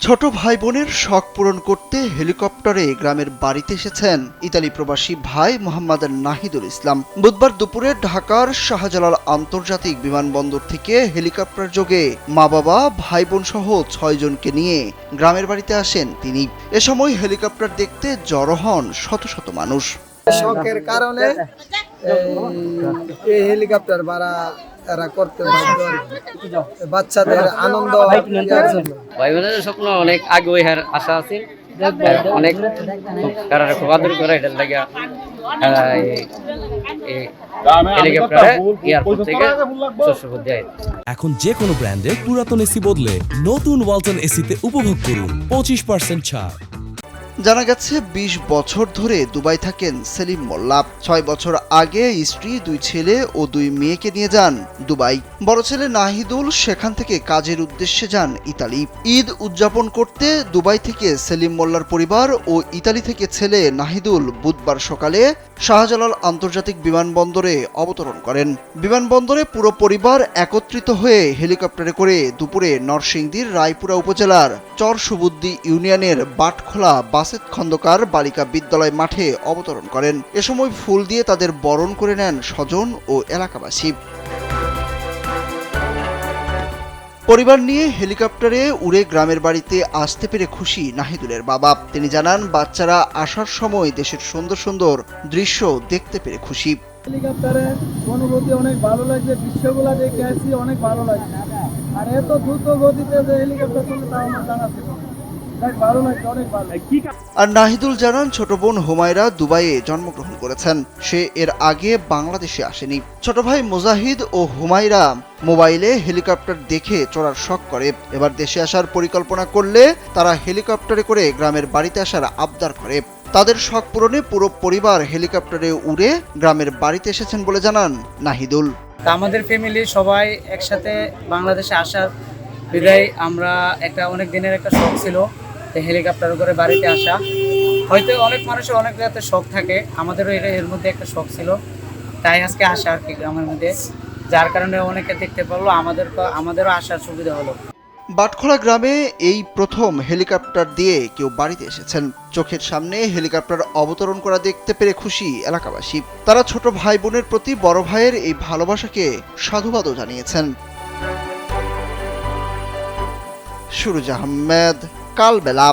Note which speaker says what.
Speaker 1: ছোট ভাই বোনের শখ পূরণ করতে হেলিকপ্টারে গ্রামের বাড়িতে এসেছেন ইতালি প্রবাসী ভাই মোহাম্মদ নাহিদুল ইসলাম। বুধবার দুপুরে ঢাকার শাহজালাল আন্তর্জাতিক বিমানবন্দর থেকে হেলিকপ্টার যোগে মা বাবা ভাই বোন সহ ৬ জনকে নিয়ে গ্রামের বাড়িতে আসেন তিনি। এ সময় হেলিকপ্টার দেখতে জড়ো হন শত শত মানুষ।
Speaker 2: শখের কারণে এই হেলিকপ্টার ভাড়া এরা করতে বাধ্য, বাচ্চাদের আনন্দ দেওয়ার জন্য।
Speaker 3: ভাই বোনের স্বপ্ন অনেক আগে ওই আশা আছে, অনেক খুব আদর করে এটার লাগে হেলিকপ্টারে এয়ারপোর্ট থেকে শস্যপথ দেয়।
Speaker 4: এখন যে কোনো ব্র্যান্ডের পুরাতন এসি বদলে নতুন ওয়ালটন এসিতে উপভোগ করুন 25% ছাড়।
Speaker 1: জানা গেছে ২০ বছর ধরে দুবাই থাকেন সেলিম মোল্লা। ৬ বছর আগে স্ত্রী, ২ ছেলে ও ২ মেয়েকে নিয়ে যান দুবাই। বড় ছেলে নাহিদুল সেখান থেকে কাজের উদ্দেশ্যে যান ইতালি। ঈদ উদযাপন করতে দুবাই থেকে সেলিম মোল্লার পরিবার ও ইতালি থেকে ছেলে নাহিদুল বুধবার সকালে শাহজালাল আন্তর্জাতিক বিমানবন্দরে অবতরণ করেন। বিমানবন্দরে পুরো পরিবার একত্রিত হয়ে হেলিকপ্টারে করে দুপুরে নরসিংদীর রায়পুরা উপজেলার চরসুবুদ্দি ইউনিয়নের বাটখোলা বাসেত খন্দকার বালিকা বিদ্যালয় মাঠে অবতরণ করেন। এ সময় ফুল দিয়ে তাদের বরণ করে নেন স্বজন ও এলাকাবাসী। পরিবার নিয়ে হেলিকপ্টারে উড়ে গ্রামের বাড়িতে আসতে পেরে খুশি নাহিদুলের বাবা। তিনি জানান, বাচ্চারা আসার সময় দেশের সুন্দর সুন্দর দৃশ্য দেখতে পেরে খুশি।
Speaker 2: হেলিকপ্টারে অনুভূতি অনেক ভালো লাগছে, দৃশ্যগুলো দেখে আসি, অনেক ভালো লাগছে। আর এত দ্রুত গতিতে যে হেলিকপ্টার চলে তা আমার জানা ছিল না। ভালো লাগছে, অনেক ভালো।
Speaker 1: আর নাহিদুল জানান, ছোট বোন হুমায়রা দুবাইয়ে জন্মগ্রহণ করেছেন। সে এর আগে বাংলাদেশে আসেনি। ছোট ভাই মুজাহিদ ও হুমায়রা মোবাইলে হেলিকপ্টার দেখে চড়ার শখ করে। এবার দেশে আসার পরিকল্পনা করলে তারা হেলিকপ্টারে করে গ্রামের বাড়িতে আসার আবদার করে। তাদের শখ পূরণে পুরো পরিবার হেলিকপ্টারে উড়ে গ্রামের বাড়িতে এসেছেন বলে জানান নাহিদুল।
Speaker 5: আমাদের ফ্যামিলি সবাই একসাথে বাংলাদেশে আসার বিদায় আমরা একটা অনেক দিনের একটা শখ ছিল হেলিকপ্টার করে বাড়িতে আসা। হয়তো অনেক মানুষের অনেক জায়গাতে শখ থাকে, আমাদেরও এর মধ্যে একটা শখ ছিল, তাই আজকে আসা আর কি গ্রামের মধ্যে, যার কারণে অনেকে দেখতে পারলো, আমাদেরও আসার সুবিধা হলো।
Speaker 1: বাটখোলা গ্রামে এই প্রথম হেলিকপ্টার দিয়ে কেউ বাড়িতে এসেছেন। চোখের সামনে হেলিকপ্টার অবতরণ করা দেখতে পেরে খুশি এলাকাবাসী। তারা ছোট ভাই বোনের প্রতি বড় ভাইয়ের এই ভালোবাসাকে সাধুবাদও জানিয়েছেন। সুরুজ আহমেদ, কালবেলা।